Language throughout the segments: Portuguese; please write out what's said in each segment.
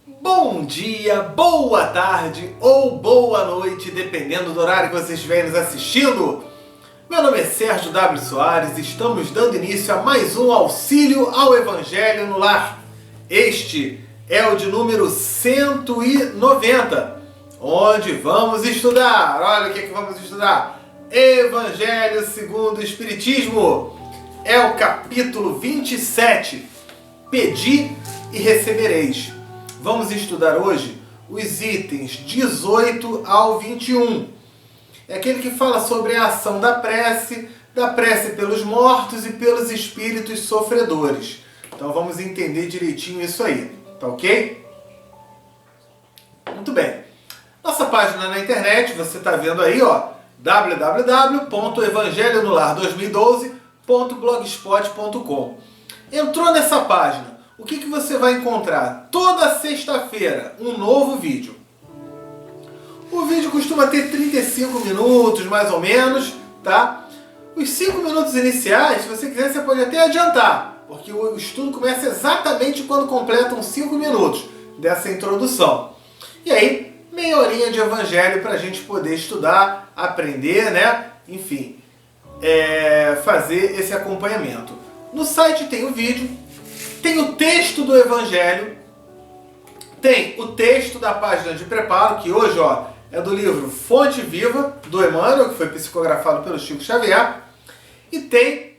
Bom dia, boa tarde ou boa noite, dependendo do horário que vocês estiverem nos assistindo. Meu nome é Sérgio W. Soares e estamos dando início a mais um Auxílio ao Evangelho no Lar. Este é o de número 190, onde vamos estudar. Olha o que vamos estudar. Evangelho segundo o Espiritismo. É o capítulo 27. Pedi e recebereis. Vamos estudar hoje os itens 18 ao 21. É aquele que fala sobre a ação da prece pelos mortos e pelos espíritos sofredores. Então vamos entender direitinho isso aí, tá ok? Muito bem. Nossa página na internet, você está vendo aí, ó, www.evangelhonolar2012.blogspot.com. Entrou nessa página. O que você vai encontrar? Toda sexta-feira, um novo vídeo. O vídeo costuma ter 35 minutos, mais ou menos, tá? Os 5 minutos iniciais, se você quiser, você pode até adiantar, porque o estudo começa exatamente quando completam 5 minutos dessa introdução. E aí, meia horinha de evangelho para a gente poder estudar, aprender, né? Enfim, fazer esse acompanhamento. No site tem o vídeo, tem o texto do Evangelho, tem o texto da página de preparo, que hoje, ó, é do livro Fonte Viva, do Emmanuel, que foi psicografado pelo Chico Xavier, e tem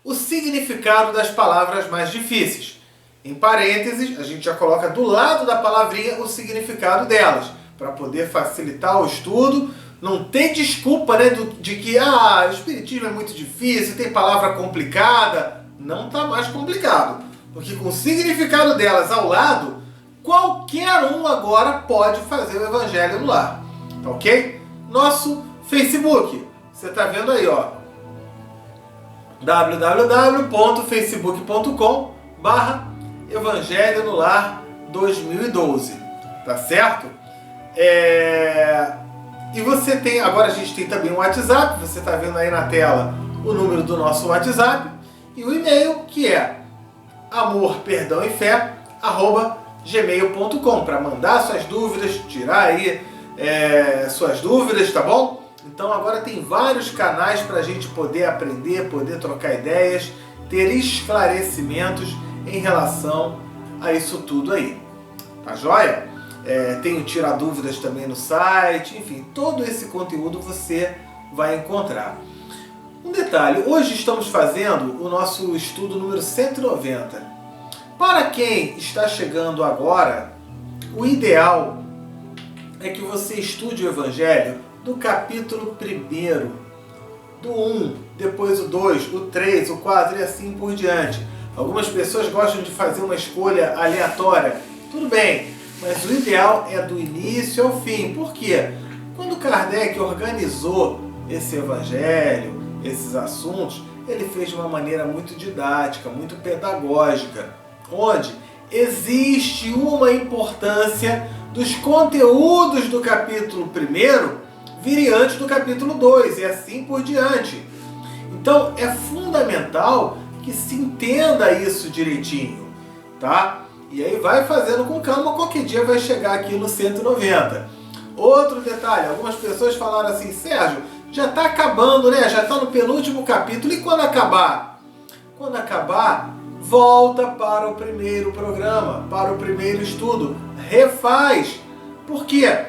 o significado das palavras mais difíceis. Em parênteses, a gente já coloca do lado da palavrinha o significado delas, para poder facilitar o estudo. Não tem desculpa, né, de que o Espiritismo é muito difícil, tem palavra complicada. Não está mais complicado. Porque com o significado delas ao lado, qualquer um agora pode fazer o Evangelho no Lar. Tá ok? Nosso Facebook. Você está vendo aí, ó. www.facebook.com/Evangelho no Lar 2012. Tá certo? E você tem, agora a gente tem também o WhatsApp. Você está vendo aí na tela o número do nosso WhatsApp. E o e-mail, que é amor-perdão-e-fé@gmail.com, para mandar suas dúvidas, tirar aí suas dúvidas, tá bom? Então agora tem vários canais para a gente poder aprender, poder trocar ideias, ter esclarecimentos em relação a isso tudo aí. Tá joia? Tem o Tirar Dúvidas também no site, enfim, todo esse conteúdo você vai encontrar. Um detalhe, hoje estamos fazendo o nosso estudo número 190. Para quem está chegando agora, o ideal é que você estude o Evangelho do capítulo 1º, do 1, depois o 2, o 3, o 4 e assim por diante. Algumas pessoas gostam de fazer uma escolha aleatória. Tudo bem, mas o ideal é do início ao fim. Por quê? Quando Kardec organizou esse Evangelho, esses assuntos, ele fez de uma maneira muito didática, muito pedagógica, onde existe uma importância dos conteúdos do capítulo 1º virem antes do capítulo 2 e assim por diante. Então é fundamental que se entenda isso direitinho, tá? E aí vai fazendo com calma, qualquer dia vai chegar aqui no 190. Outro detalhe, algumas pessoas falaram assim: Sérgio, já está acabando, né? Já está no penúltimo capítulo. E quando acabar? Quando acabar, volta para o primeiro programa, para o primeiro estudo. Refaz. Por quê?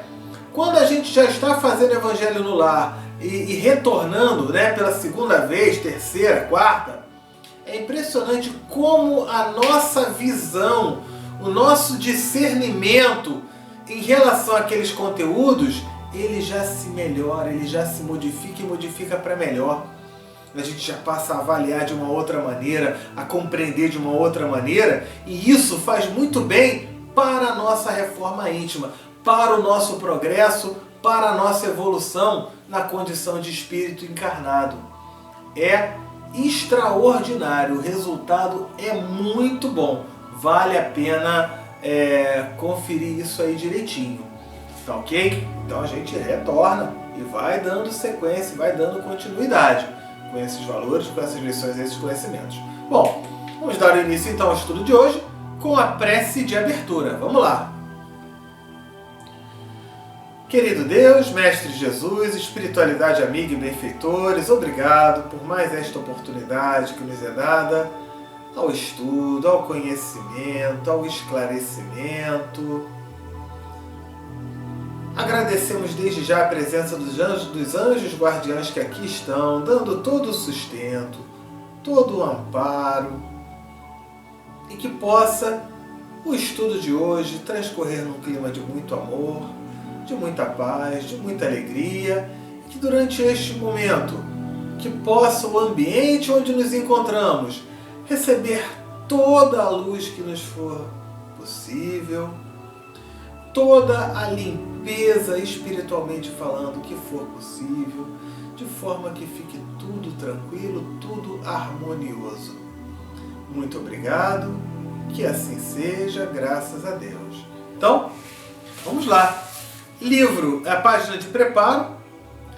Quando a gente já está fazendo Evangelho no Lar e retornando, né, pela segunda vez, terceira, quarta, é impressionante como a nossa visão, o nosso discernimento em relação àqueles conteúdos, ele já se melhora, ele já se modifica e modifica para melhor. A gente já passa a avaliar de uma outra maneira, a compreender de uma outra maneira, e isso faz muito bem para a nossa reforma íntima, para o nosso progresso, para a nossa evolução na condição de espírito encarnado. É extraordinário, o resultado é muito bom, vale a pena conferir isso aí direitinho. Tá ok? Então a gente retorna e vai dando sequência, vai dando continuidade com esses valores, com essas lições, esses conhecimentos. Bom, vamos dar início então ao estudo de hoje com a prece de abertura. Vamos lá! Querido Deus, Mestre Jesus, espiritualidade amiga e benfeitores, obrigado por mais esta oportunidade que nos é dada ao estudo, ao conhecimento, ao esclarecimento. Agradecemos desde já a presença dos anjos guardiães que aqui estão, dando todo o sustento, todo o amparo, e que possa o estudo de hoje transcorrer num clima de muito amor, de muita paz, de muita alegria, e que durante este momento, que possa o ambiente onde nos encontramos receber toda a luz que nos for possível, toda a limpeza espiritualmente falando que for possível, de forma que fique tudo tranquilo, tudo harmonioso. Muito obrigado, que assim seja, graças a Deus. Então, vamos lá. Livro, a página de preparo,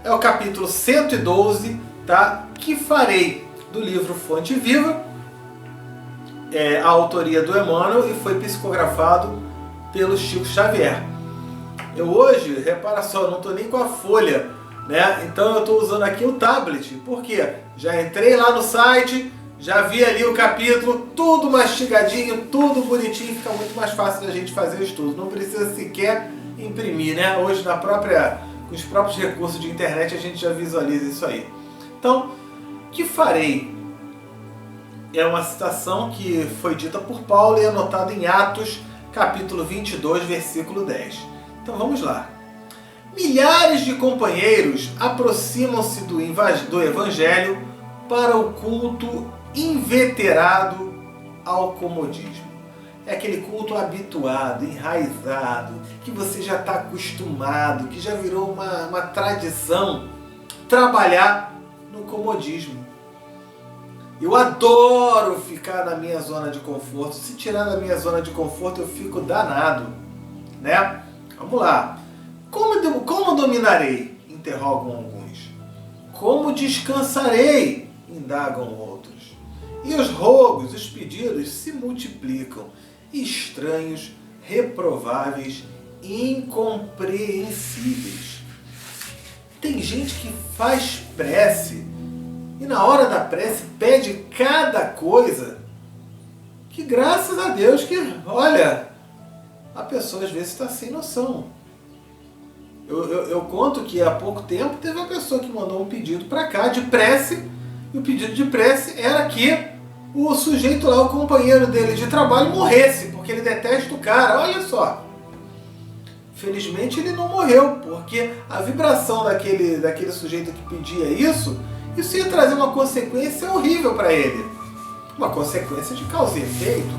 é o capítulo 112, tá? Que farei, do livro Fonte Viva, a autoria do Emmanuel, e foi psicografado pelo Chico Xavier. Eu hoje, repara só, não estou nem com a folha, né? Então eu estou usando aqui o tablet, porque já entrei lá no site, já vi ali o capítulo, tudo mastigadinho, tudo bonitinho, fica muito mais fácil da gente fazer o estudo. Não precisa sequer imprimir, né? Hoje com os próprios recursos de internet a gente já visualiza isso aí. Então, o que farei? É uma citação que foi dita por Paulo e anotada em Atos, capítulo 22, versículo 10. Então vamos lá. Milhares de companheiros aproximam-se do Evangelho para o culto inveterado ao comodismo. É aquele culto habituado, enraizado, que você já está acostumado, que já virou uma tradição trabalhar no comodismo. Eu adoro ficar na minha zona de conforto. Se tirar da minha zona de conforto, eu fico danado, né? Vamos lá. Como dominarei? Interrogam alguns. Como descansarei? Indagam outros. E os rogos, os pedidos se multiplicam, estranhos, reprováveis, incompreensíveis. Tem gente que faz prece e na hora da prece pede cada coisa que, graças a Deus, que, olha, a pessoa às vezes está sem noção. Eu conto que há pouco tempo teve uma pessoa que mandou um pedido para cá de prece, e o pedido de prece era que o sujeito lá, o companheiro dele de trabalho, morresse, porque ele detesta o cara. Olha só. Felizmente ele não morreu, porque a vibração daquele sujeito que pedia isso ia trazer uma consequência horrível para ele. Uma consequência de causa e efeito.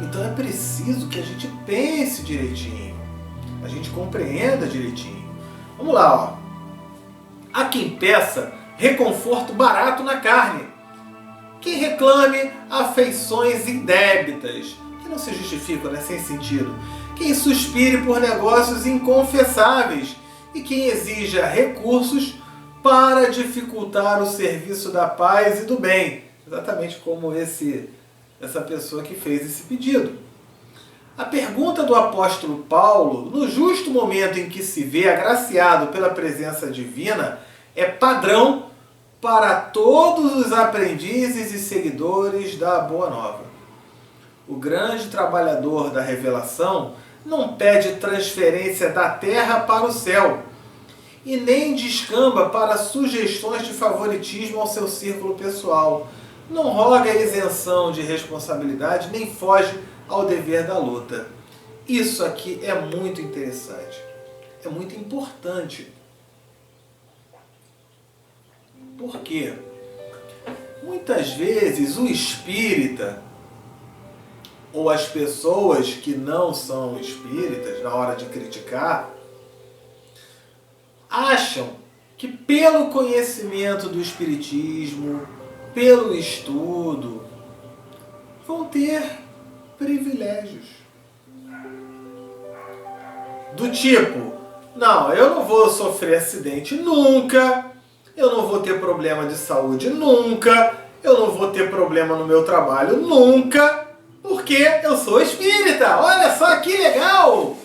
Então é preciso que a gente pense direitinho. A gente compreenda direitinho. Vamos lá, ó. Há quem peça reconforto barato na carne. Quem reclame afeições indébitas, que não se justificam, né? Sem sentido. Quem suspire por negócios inconfessáveis e quem exija recursos para dificultar o serviço da paz e do bem. Exatamente como essa pessoa que fez esse pedido. A pergunta do apóstolo Paulo, no justo momento em que se vê agraciado pela presença divina, é padrão para todos os aprendizes e seguidores da Boa Nova. O grande trabalhador da revelação não pede transferência da terra para o céu e nem descamba para sugestões de favoritismo ao seu círculo pessoal. Não roga isenção de responsabilidade, nem foge ao dever da luta. Isso aqui é muito interessante, é muito importante. Por quê? Muitas vezes o espírita, ou as pessoas que não são espíritas, na hora de criticar, acham que pelo conhecimento do espiritismo, pelo estudo, vão ter privilégios. Do tipo, não, eu não vou sofrer acidente nunca, eu não vou ter problema de saúde nunca, eu não vou ter problema no meu trabalho nunca, porque eu sou espírita. Olha só que legal!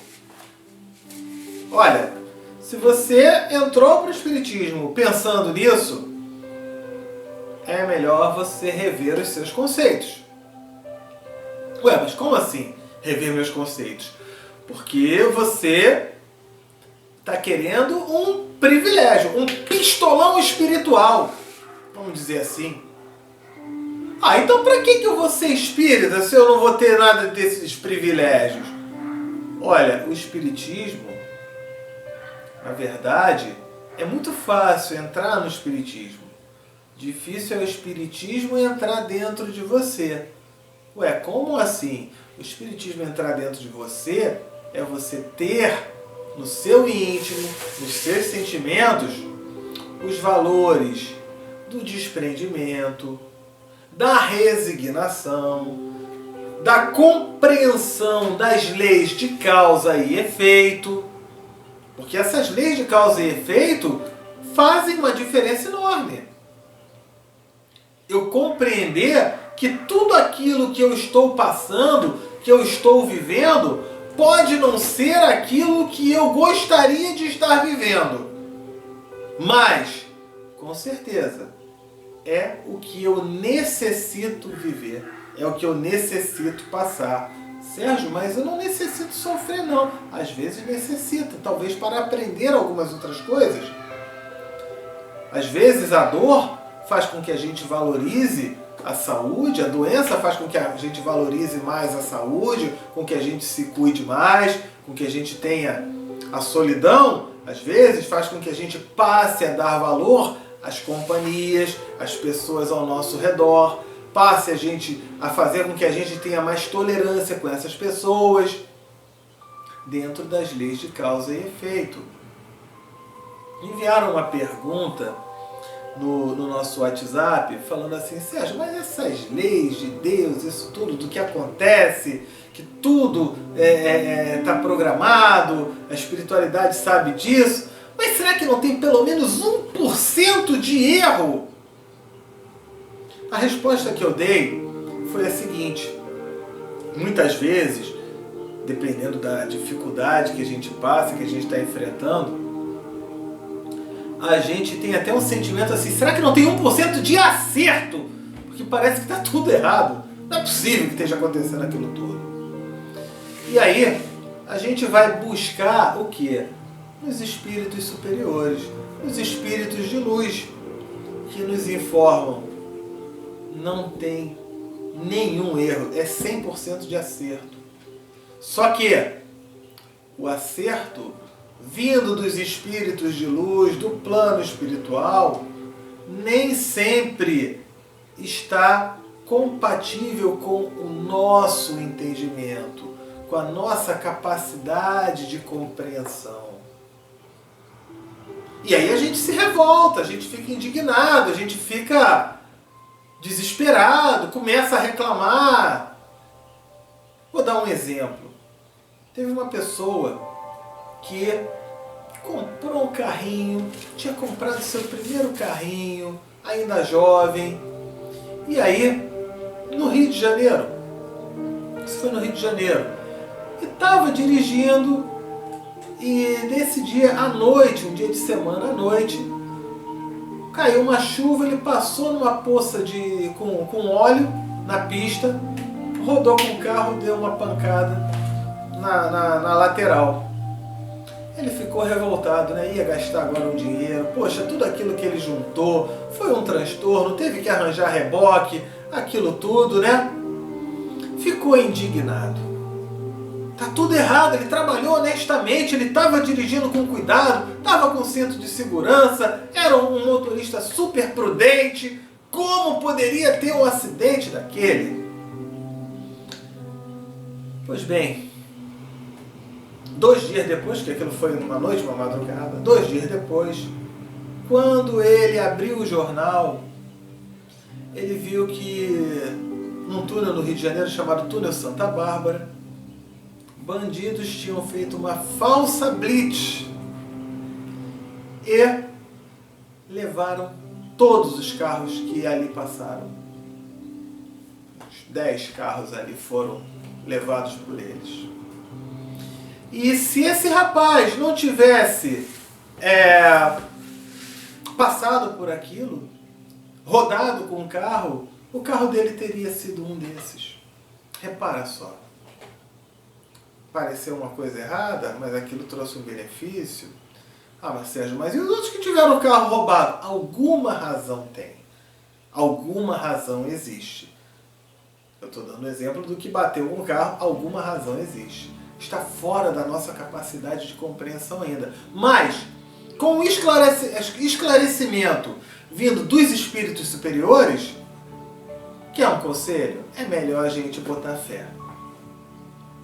Olha, se você entrou para o Espiritismo pensando nisso, é melhor você rever os seus conceitos. Ué, mas como assim rever meus conceitos? Porque você está querendo um privilégio, um pistolão espiritual, vamos dizer assim. Ah, então para que eu vou ser espírita se eu não vou ter nada desses privilégios? Olha, o Espiritismo, na verdade, é muito fácil entrar no Espiritismo. Difícil é o Espiritismo entrar dentro de você. Ué, como assim? O Espiritismo entrar dentro de você é você ter no seu íntimo, nos seus sentimentos, os valores do desprendimento, da resignação, da compreensão das leis de causa e efeito. Porque essas leis de causa e efeito fazem uma diferença enorme. Eu compreender que tudo aquilo que eu estou passando, que eu estou vivendo, pode não ser aquilo que eu gostaria de estar vivendo. Mas, com certeza, é o que eu necessito viver. É o que eu necessito passar. Sérgio, mas eu não necessito sofrer não. Às vezes necessita, talvez para aprender algumas outras coisas. Às vezes a dor faz com que a gente valorize a saúde, a doença faz com que a gente valorize mais a saúde, com que a gente se cuide mais, com que a gente tenha a solidão, às vezes faz com que a gente passe a dar valor às companhias, às pessoas ao nosso redor, passe a fazer com que a gente tenha mais tolerância com essas pessoas, dentro das leis de causa e efeito. Enviaram uma pergunta no nosso WhatsApp, falando assim, Sérgio, mas essas leis de Deus, isso tudo do que acontece, que tudo está programado, a espiritualidade sabe disso, mas será que não tem pelo menos 1% de erro? A resposta que eu dei foi a seguinte: muitas vezes, dependendo da dificuldade que a gente passa, que a gente está enfrentando, a gente tem até um sentimento assim, será que não tem 1% de acerto? Porque parece que está tudo errado. Não é possível que esteja acontecendo aquilo tudo. E aí, a gente vai buscar o quê? Nos espíritos superiores, os espíritos de luz, que nos informam. Não tem nenhum erro, é 100% de acerto. Só que o acerto vindo dos espíritos de luz, do plano espiritual, nem sempre está compatível com o nosso entendimento, com a nossa capacidade de compreensão. E aí a gente se revolta, a gente fica indignado, a gente fica desesperado, começa a reclamar. Vou dar um exemplo. Teve uma pessoa que comprou um carrinho, tinha comprado seu primeiro carrinho, ainda jovem, e aí, no Rio de Janeiro, isso foi no Rio de Janeiro, e estava dirigindo, e nesse dia à noite, um dia de semana à noite, caiu uma chuva, ele passou numa poça com óleo na pista, rodou com o carro, deu uma pancada na lateral. Ele ficou revoltado, né? Ia gastar agora um dinheiro. Poxa, tudo aquilo que ele juntou foi um transtorno, teve que arranjar reboque, aquilo tudo, né? Ficou indignado. Tá tudo errado, ele trabalhou honestamente, ele estava dirigindo com cuidado, estava com cinto de segurança, era um motorista super prudente. Como poderia ter um acidente daquele? Pois bem, 2 dias depois, que aquilo foi numa noite, uma madrugada, 2 dias depois, quando ele abriu o jornal, ele viu que num túnel no Rio de Janeiro chamado Túnel Santa Bárbara, bandidos tinham feito uma falsa blitz e levaram todos os carros que ali passaram. Uns 10 carros ali foram levados por eles. E se esse rapaz não tivesse passado por aquilo, rodado com o carro dele teria sido um desses. Repara só. Pareceu uma coisa errada, mas aquilo trouxe um benefício. Ah, mas Sérgio, mas e os outros que tiveram o carro roubado? Alguma razão tem. Alguma razão existe. Eu estou dando exemplo do que bateu com o carro, alguma razão existe. Está fora da nossa capacidade de compreensão ainda. Mas, com o esclarecimento vindo dos espíritos superiores, que é um conselho, é melhor a gente botar fé.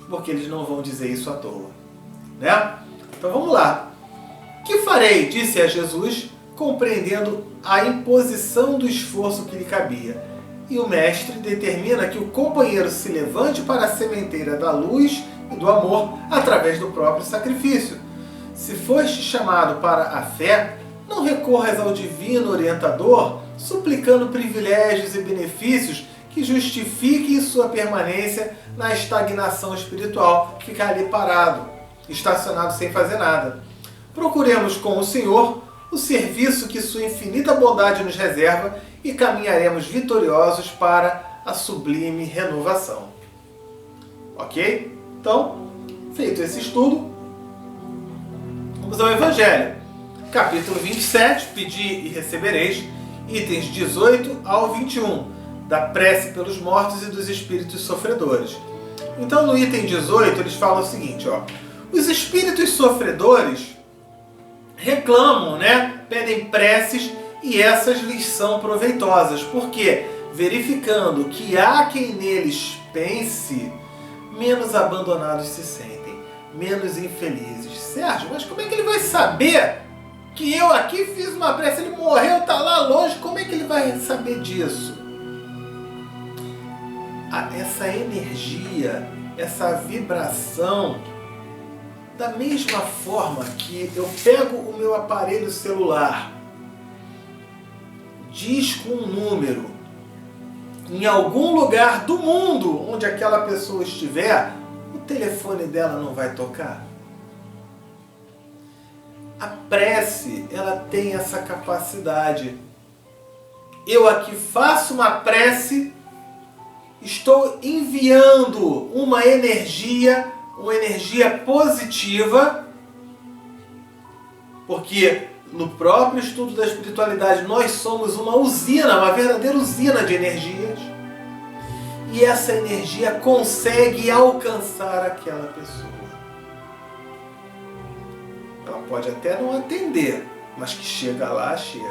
Porque eles não vão dizer isso à toa. Né? Então vamos lá. Que farei? Disse a Jesus, compreendendo a imposição do esforço que lhe cabia. E o mestre determina que o companheiro se levante para a sementeira da luz e do amor através do próprio sacrifício. Se foste chamado para a fé, não recorras ao divino orientador, suplicando privilégios e benefícios que justifiquem sua permanência na estagnação espiritual, ficar ali parado, estacionado sem fazer nada. Procuremos com o Senhor o serviço que sua infinita bondade nos reserva e caminharemos vitoriosos para a sublime renovação. Ok? Então, feito esse estudo, vamos ao Evangelho. Capítulo 27, Pedi e recebereis, itens 18 ao 21, da prece pelos mortos e dos espíritos sofredores. Então, no item 18, eles falam o seguinte, ó: os espíritos sofredores reclamam, né? Pedem preces e essas lhes são proveitosas, porque, verificando que há quem neles pense, menos abandonados se sentem, menos infelizes. Sérgio, mas como é que ele vai saber que eu aqui fiz uma prece? Ele morreu, está lá longe, como é que ele vai saber disso? Essa energia, essa vibração, da mesma forma que eu pego o meu aparelho celular, disco um número, em algum lugar do mundo onde aquela pessoa estiver, o telefone dela não vai tocar? A prece, ela tem essa capacidade. Eu aqui faço uma prece, estou enviando uma energia positiva, porque no próprio estudo da espiritualidade nós somos uma usina, uma verdadeira usina de energias, e essa energia consegue alcançar aquela pessoa. Ela pode até não atender, mas que chega lá, chega.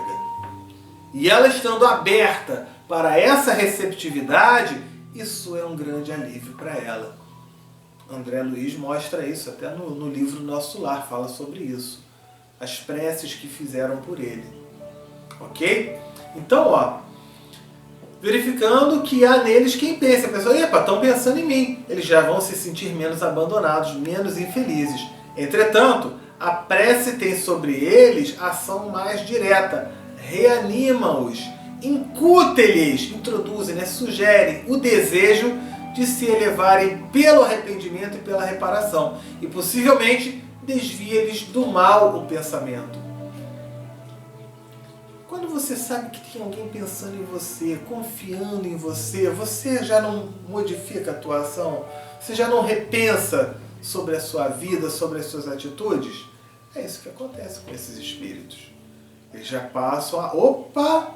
E ela estando aberta para essa receptividade, isso é um grande alívio para ela. André Luiz mostra isso até no livro Nosso Lar, fala sobre isso. As preces que fizeram por ele. Ok? Então, ó, verificando que há neles quem pensa. A pessoa, epa, estão pensando em mim. Eles já vão se sentir menos abandonados, menos infelizes. Entretanto, a prece tem sobre eles ação mais direta. Reanima-os, incute-lhes, introduzem, né, sugerem o desejo de se elevarem pelo arrependimento e pela reparação. E possivelmente desvia-lhes do mal o pensamento. Quando você sabe que tem alguém pensando em você, confiando em você, você já não modifica a tua ação? Você já não repensa sobre a sua vida, sobre as suas atitudes? É isso que acontece com esses espíritos. Eles já passam a... Opa!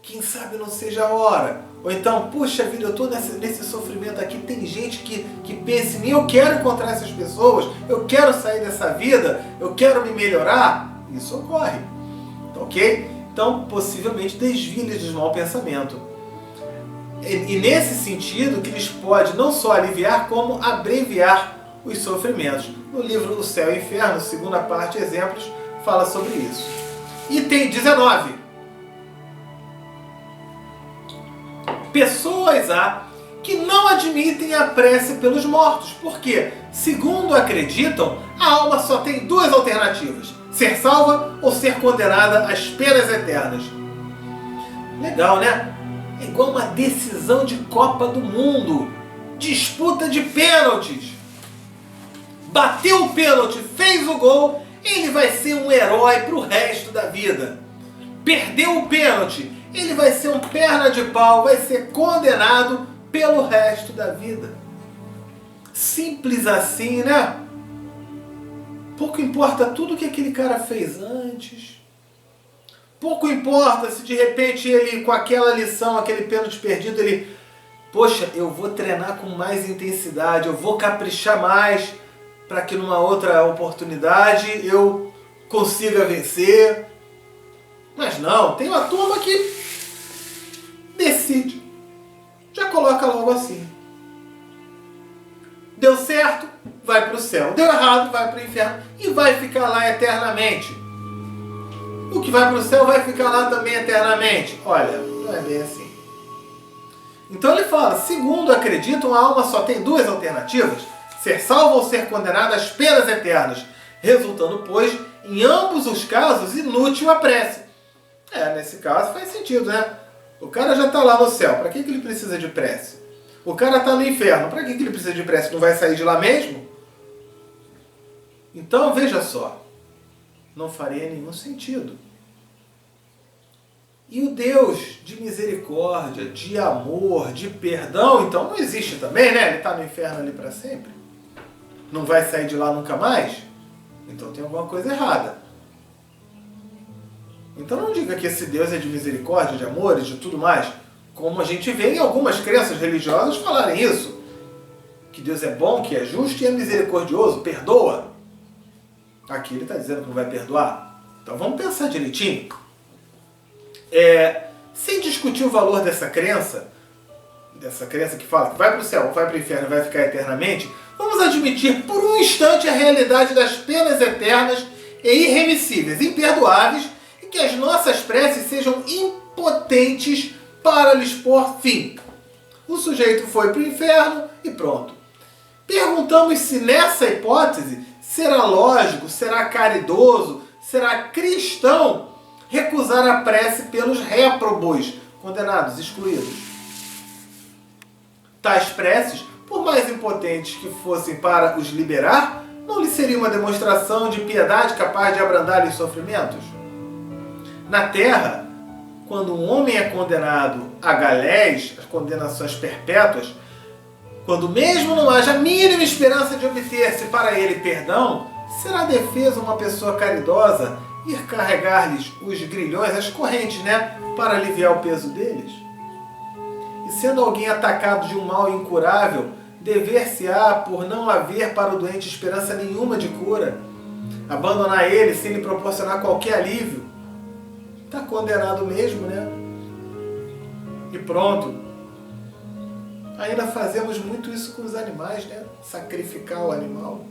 Quem sabe não seja a hora. Ou então, puxa vida, eu estou nesse sofrimento aqui, tem gente que pensa em mim, eu quero encontrar essas pessoas, eu quero sair dessa vida, eu quero me melhorar. Isso ocorre. Ok? Então, possivelmente, desvia-lhes do mau pensamento. E nesse sentido, que lhes pode não só aliviar, como abreviar os sofrimentos. No livro O Céu e o Inferno, segunda parte, exemplos, fala sobre isso. Item 19. Pessoas há que não admitem a prece pelos mortos, porque, segundo acreditam, a alma só tem duas alternativas: ser salva ou ser condenada às penas eternas. Legal, né? É igual uma decisão de Copa do Mundo, disputa de pênaltis. bateu o pênalti, fez o gol, ele vai ser um herói para o resto da vida. Perdeu o pênalti, ele vai ser um perna de pau, vai ser condenado pelo resto da vida. Simples assim, né? Pouco importa tudo que aquele cara fez antes. Pouco importa se de repente ele, com aquela lição, aquele pênalti perdido, ele... Poxa, eu vou treinar com mais intensidade, eu vou caprichar mais para que numa outra oportunidade eu consiga vencer. Mas não, tem uma turma que decide. Já coloca logo assim. Deu certo, vai para o céu. Deu errado, vai para o inferno. E vai ficar lá eternamente. O que vai para o céu vai ficar lá também eternamente. Olha, não é bem assim. Então ele fala, segundo acreditam, a alma só tem duas alternativas. Ser salvo ou ser condenado às penas eternas. Resultando, pois, em ambos os casos, inútil a prece. Nesse caso faz sentido, né? O cara já está lá no céu. Para que ele precisa de prece? O cara está no inferno. Para que ele precisa de prece? Não vai sair de lá mesmo? Então, veja só. Não faria nenhum sentido. E o Deus de misericórdia, de amor, de perdão, então não existe também, né? Ele está no inferno ali para sempre. Não vai sair de lá nunca mais? Então tem alguma coisa errada. Então não diga que esse Deus é de misericórdia, de amor e de tudo mais. Como a gente vê em algumas crenças religiosas falarem isso. Que Deus é bom, que é justo e é misericordioso, perdoa. Aqui ele está dizendo que não vai perdoar. Então vamos pensar direitinho. Sem discutir o valor dessa crença que fala que vai para o céu, vai para o inferno e vai ficar eternamente, vamos admitir por um instante a realidade das penas eternas e irremissíveis, imperdoáveis, e que as nossas preces sejam impotentes para lhes pôr fim. O sujeito foi para o inferno e pronto. Perguntamos se nessa hipótese será lógico, será caridoso, será cristão recusar a prece pelos réprobos, condenados, excluídos. Tais preces, por mais impotentes que fossem para os liberar, não lhe seria uma demonstração de piedade capaz de abrandar-lhes sofrimentos? Na terra, quando um homem é condenado a galés, as condenações perpétuas, quando mesmo não haja a mínima esperança de obter-se para ele perdão, será defesa uma pessoa caridosa ir carregar-lhes os grilhões, as correntes, né, para aliviar o peso deles? E sendo alguém atacado de um mal incurável, dever-se-á por não haver para o doente esperança nenhuma de cura, abandonar ele sem lhe proporcionar qualquer alívio? Está condenado mesmo, né? E pronto. Ainda fazemos muito isso com os animais, né? Sacrificar o animal.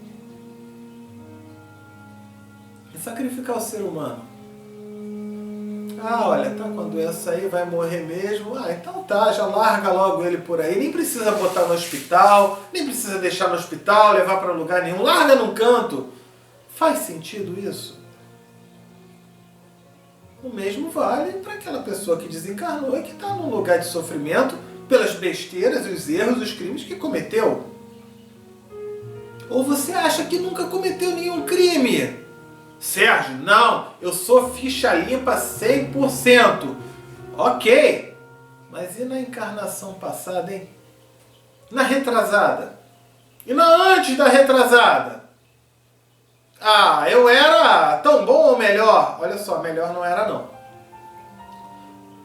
E sacrificar o ser humano. Olha, tá com a doença aí, vai morrer mesmo. Então tá, já larga logo ele por aí. Nem precisa botar no hospital, nem precisa deixar no hospital, levar para lugar nenhum. Larga num canto. Faz sentido isso? O mesmo vale para aquela pessoa que desencarnou e que está num lugar de sofrimento pelas besteiras, os erros, os crimes que cometeu. Ou você acha que nunca cometeu nenhum crime? Sérgio, não, eu sou ficha limpa 100%. Ok, mas e na encarnação passada, hein? Na retrasada? E na antes da retrasada? Eu era tão bom ou melhor? Olha só, melhor não era não.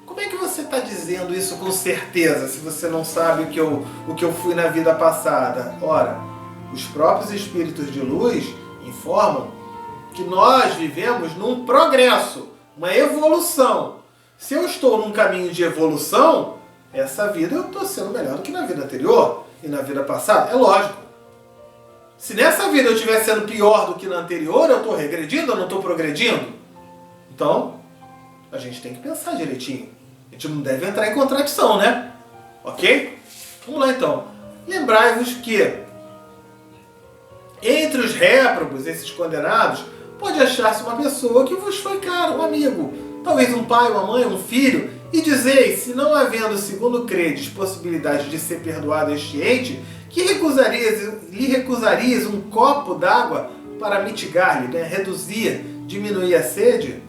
Como é que você está dizendo isso com certeza, se você não sabe o que eu fui na vida passada? Ora, os próprios espíritos de luz informam que nós vivemos num progresso, uma evolução. Se eu estou num caminho de evolução, essa vida eu estou sendo melhor do que na vida anterior e na vida passada. É lógico. Se nessa vida eu estiver sendo pior do que na anterior, eu estou regredindo ou não estou progredindo? Então, a gente tem que pensar direitinho. A gente não deve entrar em contradição, né? Ok? Vamos lá então. Lembrai-vos que entre os réprobos, esses condenados, pode achar-se uma pessoa que vos foi cara, um amigo, talvez um pai, uma mãe, um filho, e dizeis, se não havendo, segundo credes, possibilidade de ser perdoado este ente, Que lhe recusarias um copo d'água para mitigar-lhe, né? Reduzir, diminuir a sede?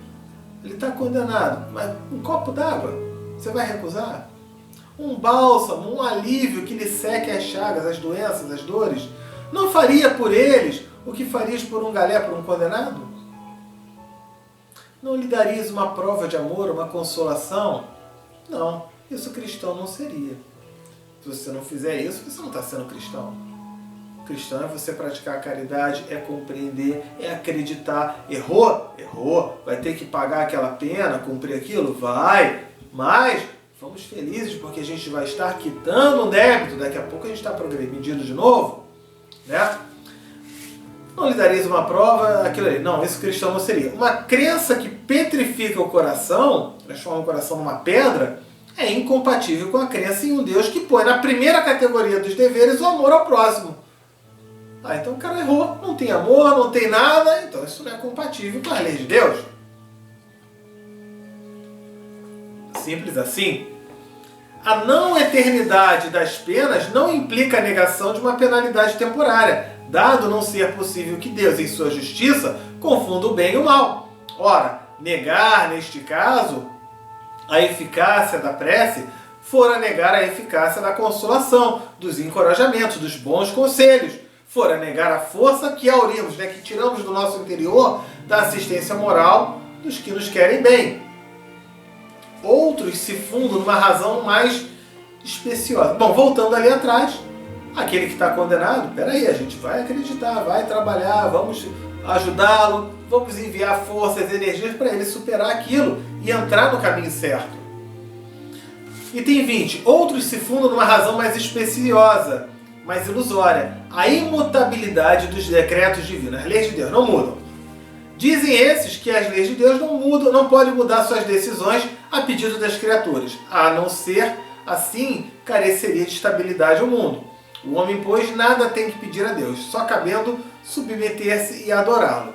Ele está condenado, mas um copo d'água você vai recusar? Um bálsamo, um alívio que lhe seque as chagas, as doenças, as dores? Não faria por eles o que farias por um galé, por um condenado? Não lhe darias uma prova de amor, uma consolação? Não, isso cristão não seria. Se você não fizer isso, você não está sendo cristão. Cristão é você praticar a caridade, é compreender, é acreditar. Errou? Errou. Vai ter que pagar aquela pena, cumprir aquilo? Vai. Mas vamos felizes porque a gente vai estar quitando o débito. Daqui a pouco a gente está progredindo de novo. Né? Não lhe darias uma prova, aquilo ali. Não, isso cristão não seria. Uma crença que petrifica o coração, transforma o coração numa pedra, é incompatível com a crença em um Deus que põe na primeira categoria dos deveres o amor ao próximo. Ah, então o cara errou. Não tem amor, não tem nada, então isso não é compatível com a lei de Deus. Simples assim. A não eternidade das penas não implica a negação de uma penalidade temporária, dado não ser possível que Deus, em sua justiça, confunda o bem e o mal. Ora, negar, neste caso, a eficácia da prece fora negar a eficácia da consolação, dos encorajamentos, dos bons conselhos, fora negar a força que aurimos, né, que tiramos do nosso interior da assistência moral dos que nos querem bem. Outros se fundam numa razão mais especiosa. Bom, voltando ali atrás, aquele que está condenado, peraí, a gente vai acreditar, vai trabalhar, vamos ajudá-lo, vamos enviar forças, energias para ele superar aquilo e entrar no caminho certo. Item 20. Outros se fundam numa razão mais especiosa, mais ilusória. A imutabilidade dos decretos divinos. As leis de Deus não mudam. Dizem esses que as leis de Deus não mudam, não podem mudar suas decisões a pedido das criaturas. A não ser assim, careceria de estabilidade o mundo. O homem, pois, nada tem que pedir a Deus, só cabendo submeter-se e adorá-lo.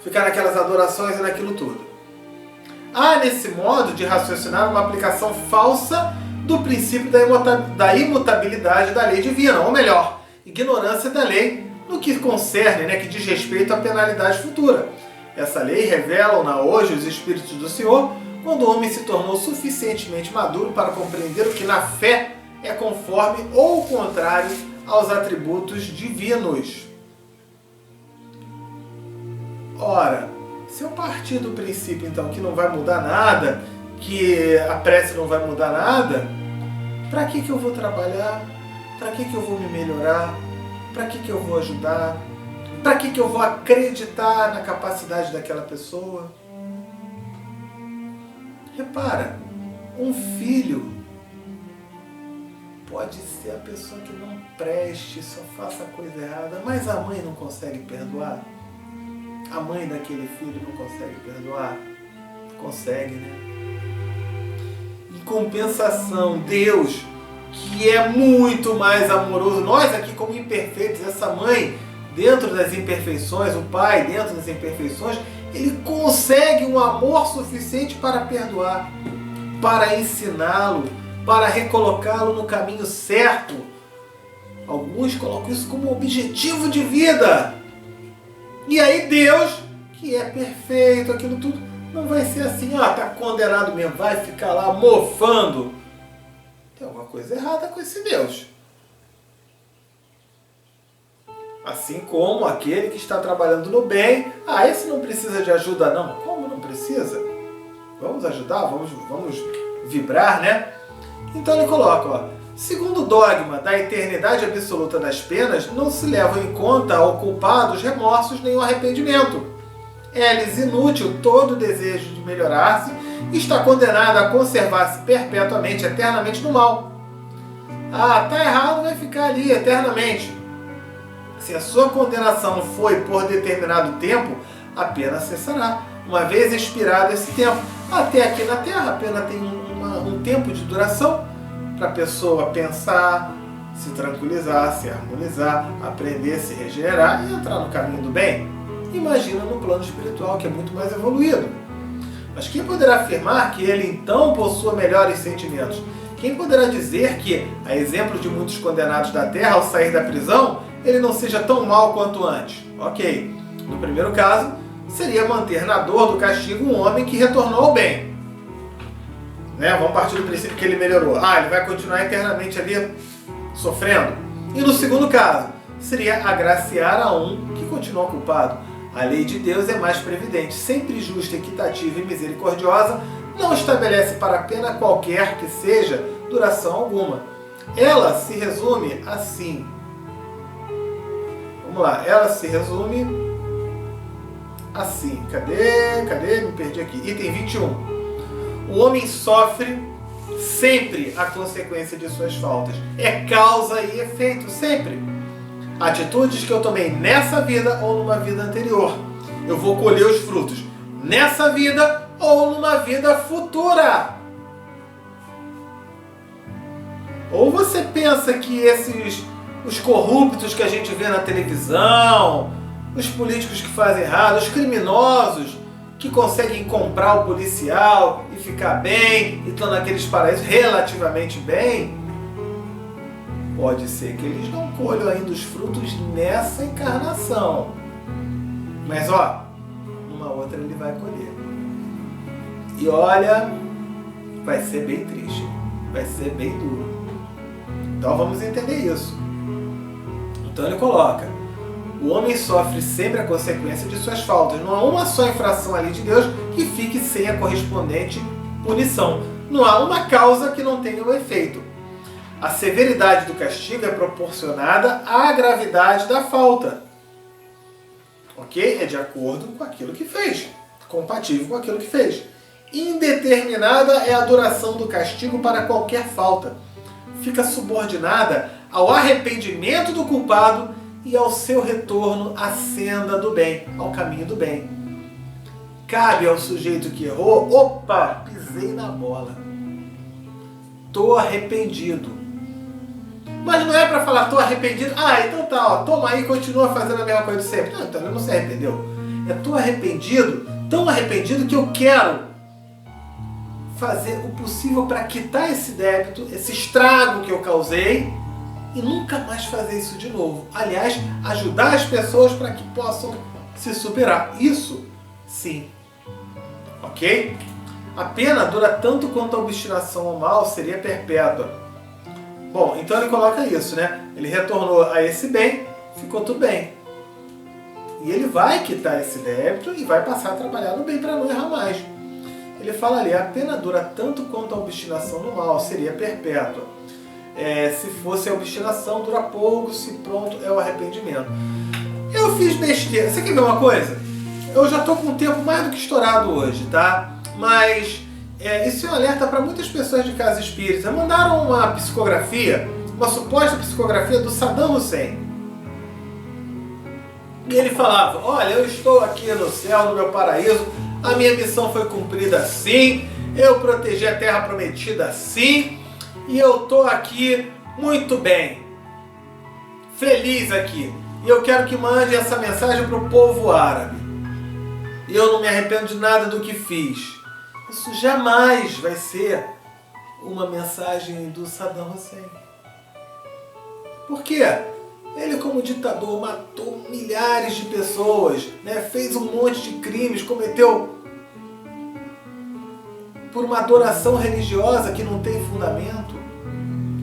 Ficar naquelas adorações e naquilo tudo. Há, nesse modo de raciocinar, uma aplicação falsa do princípio da imutabilidade da lei divina, ou melhor, ignorância da lei no que concerne, né, que diz respeito à penalidade futura. Essa lei revela-na hoje os Espíritos do Senhor, quando o homem se tornou suficientemente maduro para compreender o que na fé é conforme ou contrário aos atributos divinos. Ora, se eu partir do princípio, então, que não vai mudar nada, que a prece não vai mudar nada, para que eu vou trabalhar? Para que eu vou me melhorar? Para que eu vou ajudar? Para que eu vou acreditar na capacidade daquela pessoa? Repara, um filho pode ser a pessoa que não preste, só faça coisa errada, mas a mãe não consegue perdoar? A mãe daquele filho não consegue perdoar? Consegue, né? Em compensação, Deus, que é muito mais amoroso, nós aqui como imperfeitos, essa mãe dentro das imperfeições, o pai dentro das imperfeições, ele consegue um amor suficiente para perdoar, para ensiná-lo, para recolocá-lo no caminho certo. Alguns colocam isso como objetivo de vida. E aí Deus, que é perfeito, aquilo tudo, não vai ser assim, tá condenado mesmo, vai ficar lá mofando. Tem alguma coisa errada com esse Deus. Assim como aquele que está trabalhando no bem, esse não precisa de ajuda não. Como não precisa? Vamos ajudar, vamos vibrar, né? Então ele coloca, segundo o dogma da eternidade absoluta das penas, não se levam em conta ao culpado os remorsos nem o arrependimento. É-lhes inútil todo o desejo de melhorar-se e está condenado a conservar-se perpetuamente, eternamente no mal. Tá errado, vai ficar ali eternamente. Se a sua condenação foi por determinado tempo, a pena cessará, uma vez expirado esse tempo. Até aqui na Terra, a pena tem um tempo de duração para a pessoa pensar, se tranquilizar, se harmonizar, aprender, se regenerar e entrar no caminho do bem. Imagina no plano espiritual, que é muito mais evoluído. Mas quem poderá afirmar que ele então possua melhores sentimentos, quem poderá dizer que, a exemplo de muitos condenados da terra ao sair da prisão, ele não seja tão mau quanto antes? Ok. No primeiro caso, seria manter na dor do castigo um homem que retornou ao bem. Né? Vamos partir do princípio que ele melhorou. Ele vai continuar eternamente ali sofrendo. E no segundo caso, seria agraciar a um que continua culpado. A lei de Deus é mais previdente, sempre justa, equitativa e misericordiosa, não estabelece para a pena qualquer que seja duração alguma. Ela se resume assim. Vamos lá, ela se resume assim. Cadê? Me perdi aqui. Item 21. O homem sofre sempre a consequência de suas faltas. É causa e efeito, sempre. Atitudes que eu tomei nessa vida ou numa vida anterior. Eu vou colher os frutos nessa vida ou numa vida futura. Ou você pensa que os corruptos que a gente vê na televisão, os políticos que fazem errado, os criminosos que conseguem comprar o policial e ficar bem, e estão naqueles paraísos relativamente bem, pode ser que eles não colham ainda os frutos nessa encarnação. Mas numa outra ele vai colher. E olha, vai ser bem triste, vai ser bem duro. Então vamos entender isso. Então ele coloca: o homem sofre sempre a consequência de suas faltas. Não há uma só infração ali de Deus que fique sem a correspondente punição. Não há uma causa que não tenha o efeito. A severidade do castigo é proporcionada à gravidade da falta. Ok? É de acordo com aquilo que fez. Compatível com aquilo que fez. Indeterminada é a duração do castigo para qualquer falta. Fica subordinada ao arrependimento do culpado e ao seu retorno à senda do bem, ao caminho do bem. Cabe ao sujeito que errou: pisei na bola. Tô arrependido. Mas não é para falar: tô arrependido. Então tá, toma aí e continua fazendo a mesma coisa de sempre. Não, então ele não se arrependeu. Tô arrependido, tão arrependido que eu quero fazer o possível para quitar esse débito, esse estrago que eu causei, e nunca mais fazer isso de novo. Aliás, ajudar as pessoas para que possam se superar. Isso, sim. Ok? A pena dura tanto quanto a obstinação ao mal seria perpétua. Bom, então ele coloca isso, né? Ele retornou a esse bem, ficou tudo bem. E ele vai quitar esse débito e vai passar a trabalhar no bem para não errar mais. Ele fala ali: a pena dura tanto quanto a obstinação no mal seria perpétua. Se fosse a obstinação, dura pouco, se pronto é o arrependimento. Eu fiz besteira. Você quer ver uma coisa? Eu já estou com o tempo mais do que estourado hoje, tá? Mas isso é um alerta para muitas pessoas de casa espírita. Mandaram uma psicografia, uma suposta psicografia do Saddam Hussein. E ele falava: olha, eu estou aqui no céu, no meu paraíso, a minha missão foi cumprida assim, eu protegi a terra prometida assim, e eu estou aqui muito bem, feliz aqui. E eu quero que mande essa mensagem para o povo árabe. E eu não me arrependo de nada do que fiz. Isso jamais vai ser uma mensagem do Saddam Hussein. Por quê? Ele, como ditador, matou milhares de pessoas, né? Fez um monte de crimes, cometeu por uma adoração religiosa que não tem fundamento.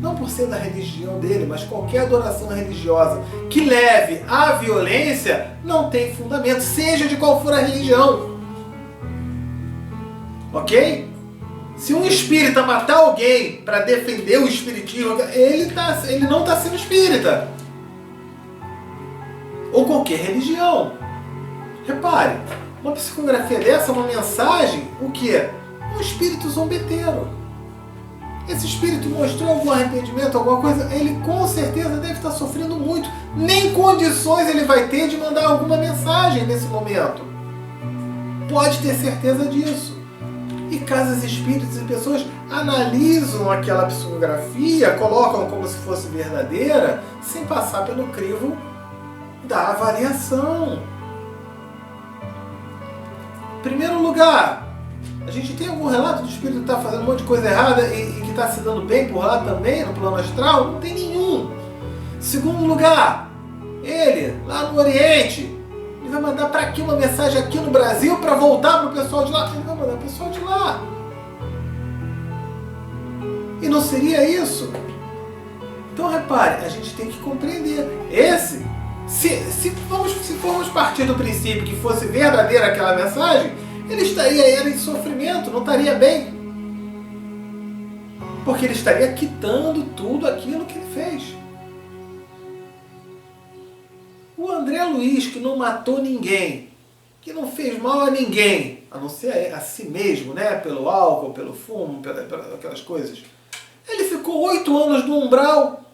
Não por ser da religião dele, mas qualquer adoração religiosa que leve à violência não tem fundamento, seja de qual for a religião. Ok? Se um espírita matar alguém para defender o espiritismo, ele não está sendo espírita. Ou qualquer religião. Repare, uma psicografia dessa, uma mensagem, o quê? Um espírito zombeteiro. Esse espírito mostrou algum arrependimento, alguma coisa, ele com certeza deve estar sofrendo muito. Nem condições ele vai ter de mandar alguma mensagem nesse momento. Pode ter certeza disso. E casas espíritas e pessoas analisam aquela psicografia, colocam como se fosse verdadeira, sem passar pelo crivo da avaliação. Em primeiro lugar, A gente tem algum relato do espírito que está fazendo um monte de coisa errada e que está se dando bem por lá também, no plano astral? Não tem nenhum. Segundo lugar, ele, lá no Oriente, ele vai mandar para aqui uma mensagem aqui no Brasil para voltar para o pessoal de lá. Ele vai mandar para o pessoal de lá. E não seria isso? Então repare, a gente tem que compreender. Se formos partir do princípio que fosse verdadeira aquela mensagem, ele estaria em sofrimento, não estaria bem. Porque ele estaria quitando tudo aquilo que ele fez. O André Luiz, que não matou ninguém, que não fez mal a ninguém, a não ser a si mesmo, né? Pelo álcool, pelo fumo, pelas aquelas coisas. Ele ficou 8 anos no umbral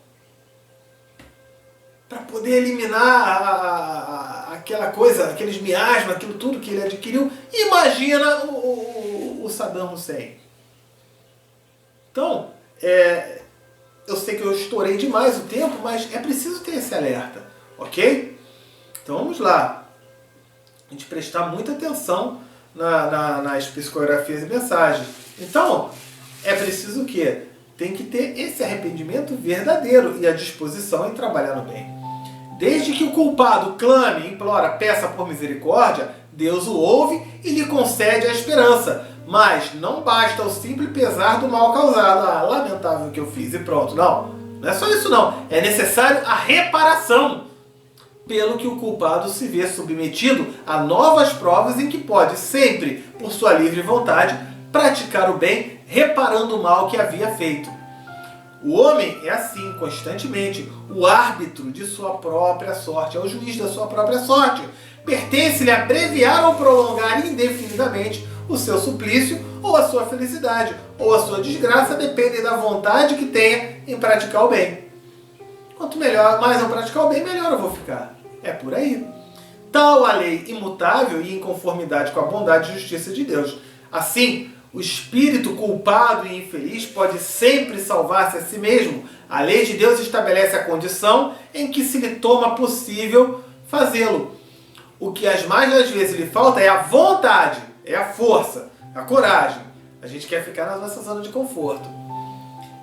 para poder eliminar aquela coisa, aqueles miasmas, aquilo tudo que ele adquiriu. Imagina o Saddam Hussein. Então, eu sei que eu estourei demais o tempo, mas é preciso ter esse alerta, ok? Então vamos lá. A gente prestar muita atenção nas psicografias e mensagens. Então, é preciso o quê? Tem que ter esse arrependimento verdadeiro e a disposição em trabalhar no bem. Desde que o culpado clame, implora, peça por misericórdia, Deus o ouve e lhe concede a esperança. Mas não basta o simples pesar do mal causado. Lamentável que eu fiz e pronto. Não, não é só isso não. É necessário a reparação. Pelo que o culpado se vê submetido a novas provas em que pode sempre, por sua livre vontade, praticar o bem, reparando o mal que havia feito. O homem é assim, constantemente, o árbitro de sua própria sorte, é o juiz da sua própria sorte. Pertence-lhe abreviar ou prolongar indefinidamente o seu suplício ou a sua felicidade, ou a sua desgraça, depende da vontade que tenha em praticar o bem. Quanto mais eu praticar o bem, melhor eu vou ficar. É por aí. Tal a lei imutável e em conformidade com a bondade e justiça de Deus. Assim, o espírito culpado e infeliz pode sempre salvar-se a si mesmo. A lei de Deus estabelece a condição em que se lhe toma possível fazê-lo. O que as mais das vezes lhe falta é a vontade, é a força, a coragem. A gente quer ficar na nossa zona de conforto.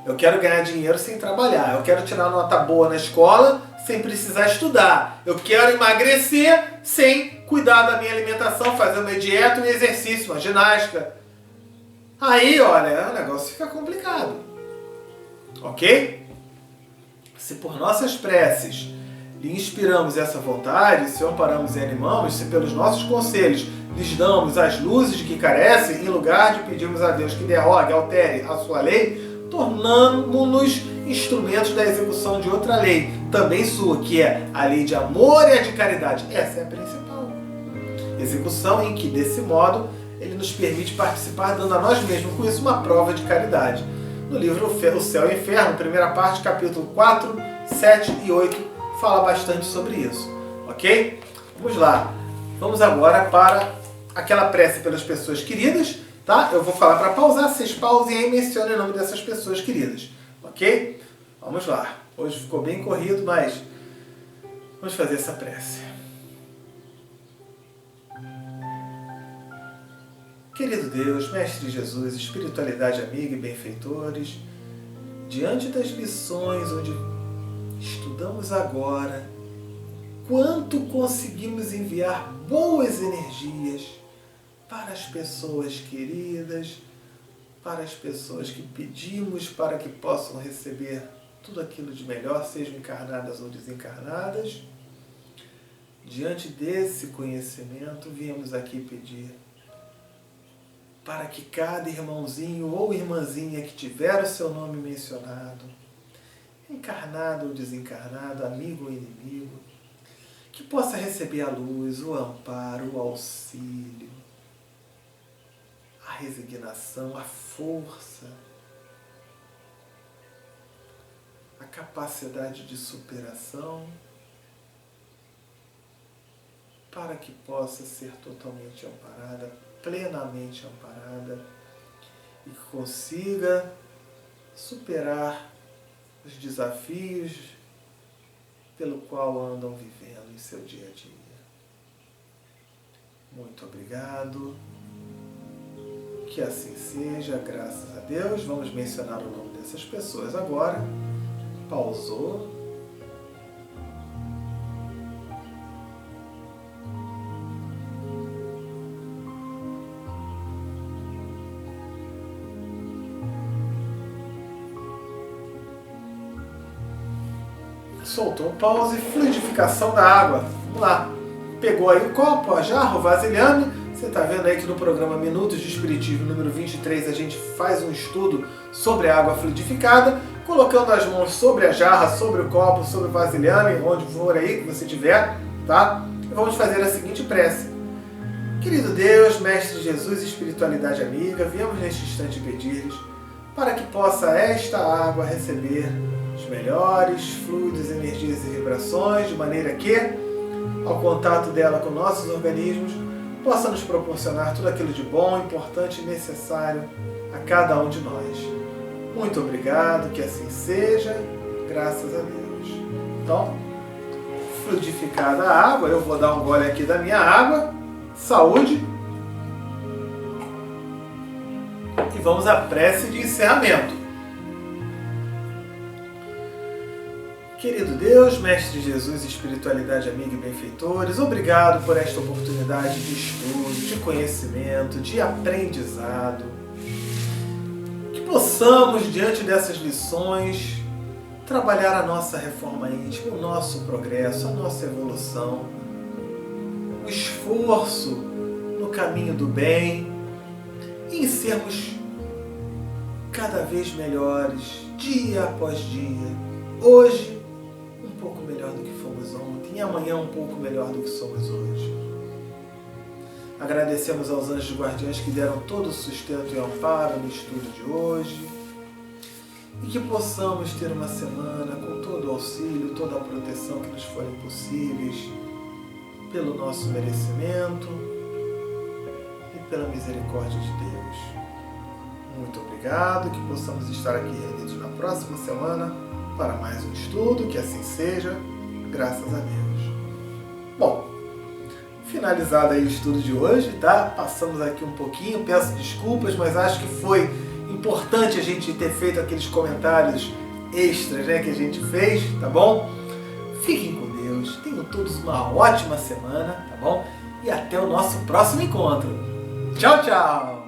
Eu quero ganhar dinheiro sem trabalhar. Eu quero tirar nota boa na escola sem precisar estudar. Eu quero emagrecer sem cuidar da minha alimentação, fazer uma dieta, um exercício, uma ginástica. Aí, olha, o negócio fica complicado. Ok? Se por nossas preces lhe inspiramos essa vontade, se amparamos e animamos, se pelos nossos conselhos lhes damos as luzes de que carecem, em lugar de pedirmos a Deus que derrogue, altere a sua lei, tornamos-nos instrumentos da execução de outra lei, também sua, que é a lei de amor e a de caridade. Essa é a principal. Execução em que, desse modo, ele nos permite participar, dando a nós mesmos, com isso, uma prova de caridade. No livro O Céu e o Inferno, primeira parte, capítulo 4, 7 e 8, fala bastante sobre isso. Ok? Vamos lá. Vamos agora para aquela prece pelas pessoas queridas. Tá? Eu vou falar para pausar, vocês pausem aí e mencionem o nome dessas pessoas queridas. Ok? Vamos lá. Hoje ficou bem corrido, mas vamos fazer essa prece. Querido Deus, Mestre Jesus, espiritualidade amiga e benfeitores, diante das lições onde estudamos agora, quanto conseguimos enviar boas energias para as pessoas queridas, para as pessoas que pedimos para que possam receber tudo aquilo de melhor, sejam encarnadas ou desencarnadas. Diante desse conhecimento, viemos aqui pedir para que cada irmãozinho ou irmãzinha que tiver o seu nome mencionado, encarnado ou desencarnado, amigo ou inimigo, que possa receber a luz, o amparo, o auxílio, a resignação, a força, a capacidade de superação, para que possa ser totalmente amparada, plenamente amparada, e que consiga superar os desafios pelo qual andam vivendo em seu dia a dia. Muito obrigado. Que assim seja, graças a Deus. Vamos mencionar o nome dessas pessoas agora. Pausou. Soltou o pause. Fluidificação da água. Vamos lá. Pegou aí o copo, a jarra, o vasilhame. Você está vendo aí que no programa Minutos de Espiritismo número 23 a gente faz um estudo sobre a água fluidificada, colocando as mãos sobre a jarra, sobre o copo, sobre o vasilhame, onde for aí que você tiver, tá? E vamos fazer a seguinte prece. Querido Deus, Mestre Jesus e Espiritualidade Amiga, viemos neste instante pedir-lhes para que possa esta água receber os melhores fluidos, energias e vibrações, de maneira que, ao contato dela com nossos organismos, possa nos proporcionar tudo aquilo de bom, importante e necessário a cada um de nós. Muito obrigado, que assim seja, graças a Deus. Então, fluidificada a água, eu vou dar um gole aqui da minha água, saúde, e vamos à prece de encerramento. Querido Deus, Mestre Jesus, Espiritualidade Amiga e Benfeitores, obrigado por esta oportunidade de estudo, de conhecimento, de aprendizado. Que possamos, diante dessas lições, trabalhar a nossa reforma íntima, o nosso progresso, a nossa evolução, o esforço no caminho do bem e em sermos cada vez melhores, dia após dia, hoje um pouco melhor do que fomos ontem e amanhã um pouco melhor do que somos hoje. Agradecemos aos anjos guardiães que deram todo o sustento e amparo no estudo de hoje e que possamos ter uma semana com todo o auxílio, toda a proteção que nos forem possíveis pelo nosso merecimento e pela misericórdia de Deus. Muito obrigado, que possamos estar aqui reunidos na próxima semana para mais um estudo, que assim seja, graças a Deus. Bom, finalizado aí o estudo de hoje, tá? Passamos aqui um pouquinho, peço desculpas, mas acho que foi importante a gente ter feito aqueles comentários extras, né, que a gente fez, tá bom? Fiquem com Deus, tenham todos uma ótima semana, tá bom? E até o nosso próximo encontro. Tchau, tchau!